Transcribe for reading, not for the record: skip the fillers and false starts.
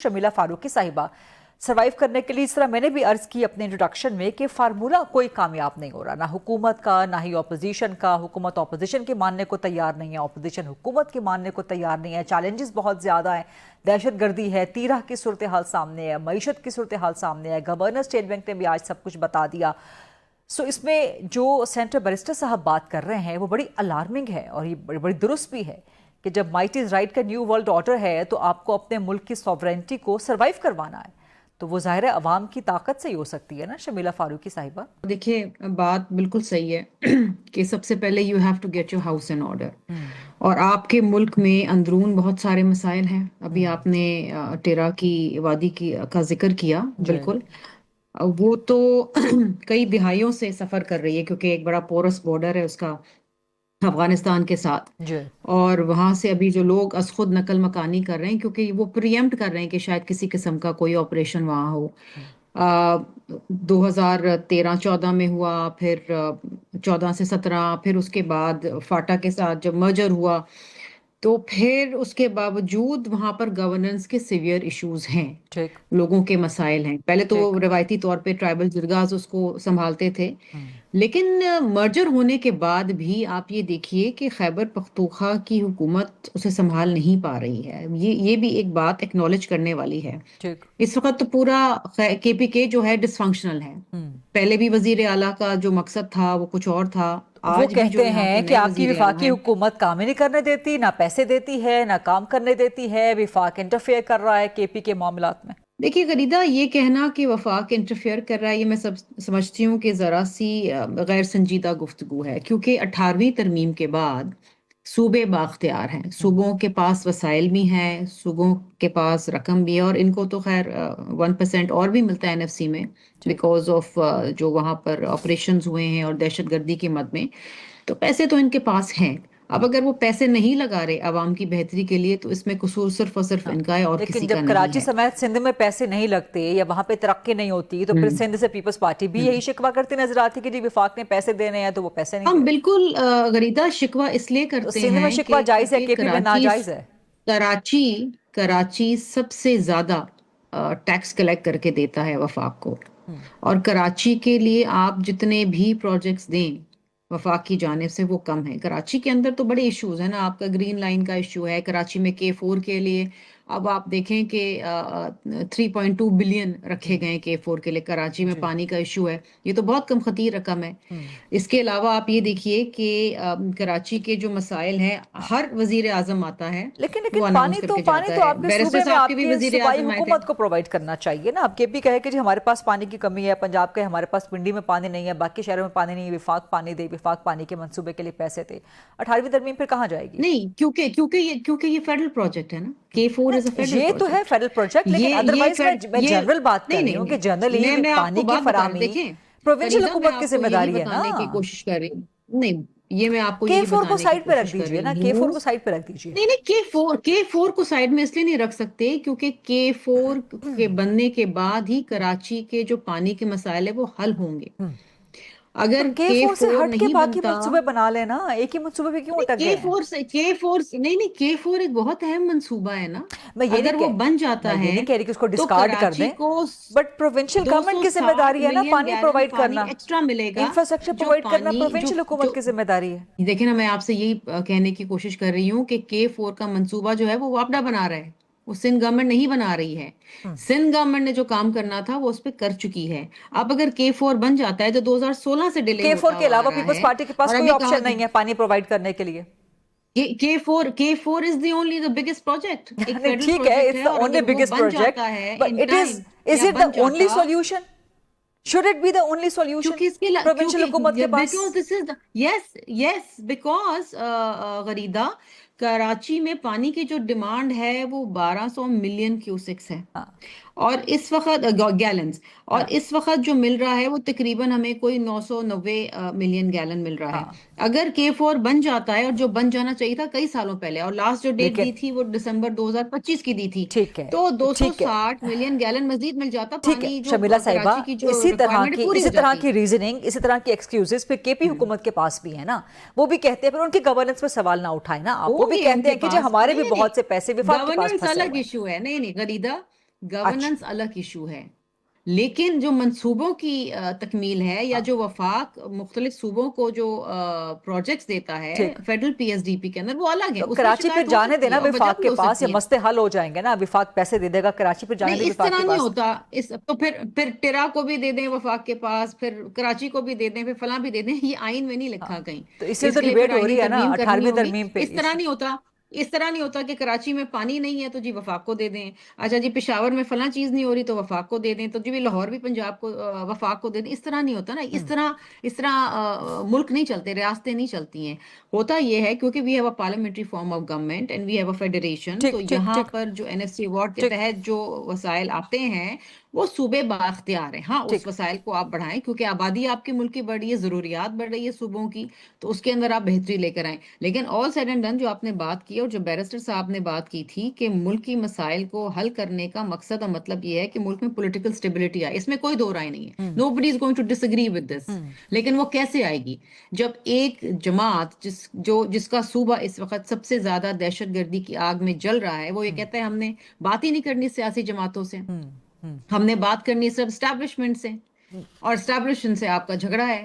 शमीला फारूकी साहिबा सर्वाइव करने के लिए, इस तरह मैंने भी अर्ज की अपने इंट्रोडक्शन में कि फार्मूला कोई कामयाब नहीं हो रहा, ना हुकूमत का ना ही ऑपोजिशन का। हुकूमत ऑपोजिशन के मानने को तैयार नहीं है, ऑपोजिशन हुकूमत के मानने को तैयार नहीं है। चैलेंजेस बहुत ज़्यादा हैं, दहशत गर्दी है, तीरह की सूरत हाल सामने है, मईशत की सूरत हाल सामने है। गवर्नर स्टेट बैंक ने भी आज सब कुछ बता दिया। सो इसमें जो सेंटर बैरिस्टर साहब बात कर रहे हैं वो बड़ी अलार्मिंग है और ये बड़ी दुरुस्त भी है कि जब माइट इज़ राइट का न्यू वर्ल्ड ऑर्डर है तो आपको अपने मुल्क की सॉवरेनिटी को सर्वाइव करवाना है, तो वो ज़ाहिर है अवाम की ताकत से ही हो सकती है ना शमीला फारूकी साहिबा। देखिए, बात बिल्कुल सही है कि सबसे पहले you have to get your house in order. और आपके मुल्क में अंदरून बहुत सारे मसाइल हैं। अभी आपने टेरा की वादी का जिक्र किया, बिल्कुल। वो तो कई दिहाइयों से सफ़र कर रही है क्योंकि एक बड़ा पोरस बॉर्डर है उसका अफगानिस्तान के साथ। जी। और वहां से अभी जो लोग अस खुद नकल मकानी कर रहे हैं क्योंकि वो प्रियम्प्ट कर रहे हैं कि शायद किसी किस्म का कोई ऑपरेशन वहां हो। 2013-14 में हुआ, फिर 14 से 17, फिर उसके बाद फाटा के साथ जब मर्जर हुआ, तो फिर उसके बावजूद वहां पर गवर्नेंस के सीवियर इश्यूज हैं, ठीक लोगों के मसाइल हैं। पहले तो ठीक। रिवायती तौर पे ट्राइबल जिरगाज उसको संभालते थे, लेकिन मर्जर होने के बाद भी आप ये देखिए कि खैबर पख्तूनख्वा की हुकूमत उसे संभाल नहीं पा रही है। ये भी एक बात एक्नॉलेज करने वाली है। ठीक। इस वक्त तो पूरा केपीके जो है डिसफंक्शनल है। पहले भी वजीर आला का जो मकसद था वो कुछ और था। वो आज भी जो कहते यहाँ के हैं कि नए आपकी वजीर आला विफाकी हैं, हुकूमत काम ही नहीं करने देती, ना पैसे देती है ना काम करने देती है, विफाक इंटरफेयर कर रहा है केपी के मामलात में। देखिए गरीदा, ये कहना कि वफाक इंटरफेयर कर रहा है, ये मैं सब समझती हूँ कि ज़रा सी गैर संजीदा गुफ्तगू है। क्योंकि 18वीं तरमीम के बाद सूबे बाख्तियार हैं, सूबों के पास वसाइल भी हैं, सूबों के पास रकम भी है, और इनको तो खैर 1% और भी मिलता है एनएफसी में, बिकॉज ऑफ जो वहाँ पर ऑपरेशंस हुए हैं और दहशत गर्दी के मद में। तो पैसे तो इनके पास हैं। अब अगर वो पैसे नहीं लगा रहे आवाम की बेहतरी के लिए, तो इसमें कसूर सिर्फ और सिर्फ इनका है और लेकिन किसी जब का नहीं कराची है। समेत सिंध में पैसे नहीं लगते या वहां पे तरक्की नहीं होती तो फिर सिंध से पीपल्स पार्टी भी यही शिकवा करती नजर आती कि जी विफाक ने पैसे देने हैं तो वो पैसे नहीं हम दे रहे। बिल्कुल गरीदा शिकवा इसलिए तो करते सिंध में हैं शिकवा कि जायज है, क्योंकि केपी में नाजायज है। कराची कराची सबसे ज्यादा टैक्स कलेक्ट करके देता है वफाक को। और कराची के लिए आप जितने भी प्रोजेक्ट्स दें वफाक की जानिब से, वो कम है। कराची के अंदर तो बड़े इश्यूज है ना, आपका ग्रीन लाइन का इशू है कराची में, K4 के लिए अब आप देखें कि 3.2 बिलियन रखे गए K4 के लिए। कराची में जी। पानी का इशू है, ये तो बहुत कम खतीर रकम है। इसके अलावा आप ये देखिए कि कराची के जो मसाइल हैं, हर वजीर आजम आता है, लेकिन वो लेकिन अनाउंस करके पानी जाता तो है। आपके बैरिस्टर सूबे में साहब के भी आपके वजीर सूबाई आजम आए थे। हुकूमत को प्रोवाइड करना चाहिए ना। अब केपी कहे कि जी हमारे पास पानी की कमी है, पंजाब के हमारे पास पिंडी में पानी नहीं है, बाकी शहरों में पानी नहीं है, विफाक पानी दे, विफाक पानी के मंसूबे के लिए पैसे थे। 18वीं तरमीम फिर कहाँ जाएगी? नहीं, क्योंकि ये फेडरल प्रोजेक्ट है ना। K4 इज अ नहीं, फेडरल ये तो है प्रोजेक्ट। फेडरल प्रोजेक्ट, लेकिन ये अदरवाइज फेड मैं ये जनरल बात कर नहीं रही नहीं हूँ कि नहीं जनरली मैं पानी आपको की बात बता रही, फराहमी देखें प्रोविंशियल फरीदा, मैं हुकूमत की आपको यही जिम्मेदारी है ना। बताने की कोशिश कर रही हूँ। नहीं, ये मैं आपको यही K4 को बताने की साइड पे रख कोशिश कर दीजिए रही ना, K4 हूँ। को साइड पे रख दीजिए। नहीं नहीं, K4 को साइड में इसलिए नहीं रख सकते क्योंकि K4 के बनने के बाद ही कराची के जो पानी के मसाइल है वो हल होंगे। तो अगर K4 से K4 हट के नहीं बाकी बनता, मंसूबे बना लेना, एक ही मंसूबे पे क्यों नहीं अटक गए हैं? नहीं, K4 एक बहुत अहम मंसूबा है ना। अगर वो बन जाता मैं ये है नहीं कह रही कि उसको तो डिस्कार्ड कर कराची दें, को बट प्रोविंशियल गवर्नमेंट की 260 जिम्मेदारी है ना मिलियन पानी गैलन प्रोवाइड पानी करना। एक्स्ट्रा मिलेगा। इंफ्रास्ट्रक्चर जो प्रोवाइड करना पानी प्रोविंशियल हुकूमत जो की जिम्मेदारी है। देखे ना, मैं आपसे यही कहने की कोशिश कर रही हूँ कि K4 का मंसूबा जो है वो वापडा बना रहा है, वो सिंध गवर्नमेंट नहीं बना रही है। सिंध गवर्नमेंट ने जो काम करना था वो उस पर कर चुकी है। अब अगर K4 बन जाता है, जो 2016 से डिले K4 होता के हुआ आ अलावा रहा पीपल्स है, पार्टी के पास और कोई अभी कहा ऑप्शन नहीं है पानी प्रोवाइड करने के लिए। K4 is the only the biggest project, एक नहीं फेडरल ठीक है, प्रोजेक्ट इट्स है, द और ओनली अगर वो बिगेस्ट बन प्रोजेक्ट, जाता है but in it time, is या इट द बन ओनली जाता, solution? Should it be the only solution क्योंकि इसके प्रोविंशियल हुकूमत क्योंकि के पास? Because this is yes because गरीदा, कराची में पानी की जो डिमांड है वो 1200 मिलियन क्यूसिक्स है। हाँ और इस वक्त गैलन्स, और हाँ इस वक्त जो मिल रहा है वो तकरीबन हमें कोई 990 मिलियन गैलन मिल रहा है। हाँ। अगर K4 बन जाता है, और जो बन जाना चाहिए था कई सालों पहले, और लास्ट जो डेट लेकिन दी थी वो दिसंबर 2025 की दी थी, ठीक है, तो ठीक है, 260 मिलियन गैलन मजीद मिल जाता, ठीक है पानी जो शमीला साहिबा। कराची की जो रिक्वायरमेंट है पूरी हो इसी तरह जाती। की रीजनिंग, इसी तरह की एक्सक्यूजेस फिर केपी हुकूमत के पास भी है ना। वो भी कहते हैं, फिर उनकी गवर्नेंस पे सवाल ना उठाए ना आप। वो भी होंगे कहते उनके हैं कि जो पास, हमारे भी नहीं नहीं, बहुत से पैसे विफाक के पास गवर्नेंस फंसे अलग हुए हैं। इशू है। नहीं नहीं गरीदा, گورننس الگ ایشو ہے، لیکن جو منصوبوں کی تکمیل ہے یا جو وفاق مختلف صوبوں کو جو پروجیکٹس دیتا ہے ٹھیک، federal P S D P کے اندر، وہ الگ ہے، تو اس میں کراچی پہ شکایت ہو جانے سکتی ہے دینا اور وجہ وفاق بھی کے ہو پاس، سکتی یا ہے۔ مسئلے حل ہو جائیں گے نا، وفاق پیسے دے دے گا، کراچی پہ جانے نہیں، دیں اس وفاق طرح کے نہیں پاس. ہوتا، تو پھر ٹیرا کو بھی دے دیں وفاق کے پاس، پھر کراچی کو بھی دے دیں، پھر فلاں بھی دے دیں، یہ آئین میں نہیں ہاں، لکھا کہیں، تو اس لیے اس تو کے لیے پھر ڈیبیٹ ہو آئینی رہی ہے نا ترمیم کرنی 18ویں ہوگی۔ ترمیم پہ. اس طرح نہیں ہوتا، اس طرح نہیں ہوتا کہ کراچی میں پانی نہیں ہے تو جی وفاق کو دے دیں، اچھا جی پشاور میں فلاں چیز نہیں ہو رہی تو وفاق کو دے دیں، تو جی لاہور بھی پنجاب کو وفاق کو دے دیں، اس طرح نہیں ہوتا نا، اس طرح ملک نہیں چلتے، ریاستیں نہیں چلتی ہیں۔ ہوتا یہ ہے کیونکہ we have a parliamentary form of government and we have a federation, ٹھیک تو ٹھیک یہاں ٹھیک پر جو این ایف سی ایوارڈ کے ٹھیک تحت جو وسائل آتے ہیں وہ صوبے بااختیار ہیں، ہاں اس ٹھیک. وسائل کو آپ بڑھائیں کیونکہ آبادی آپ کی ملک کی بڑھ رہی ہے، ضروریات بڑھ رہی ہے صوبوں کی، تو اس کے اندر آپ بہتری لے کر آئیں۔ لیکن آل سیڈ اینڈ ڈن جو آپ نے بات کی اور جو بیرسٹر صاحب نے بات کی تھی کہ ملکی مسائل کو حل کرنے کا مقصد اور مطلب یہ ہے کہ ملک میں پولیٹیکل اسٹیبلٹی آئے، اس میں کوئی دو رائے نہیں ہے، nobody is going to disagree with this, لیکن وہ کیسے آئے گی؟ جب ایک جماعت جس کا صوبہ اس وقت سب سے زیادہ دہشت گردی کی آگ میں جل رہا ہے، وہ یہ کہتا ہے ہم نے بات ہی نہیں کرنی سیاسی جماعتوں سے، ہم نے بات کرنی ہے صرف اسٹیبلشمنٹ سے، اور اسٹیبلشمنٹ سے آپ کا جھگڑا ہے۔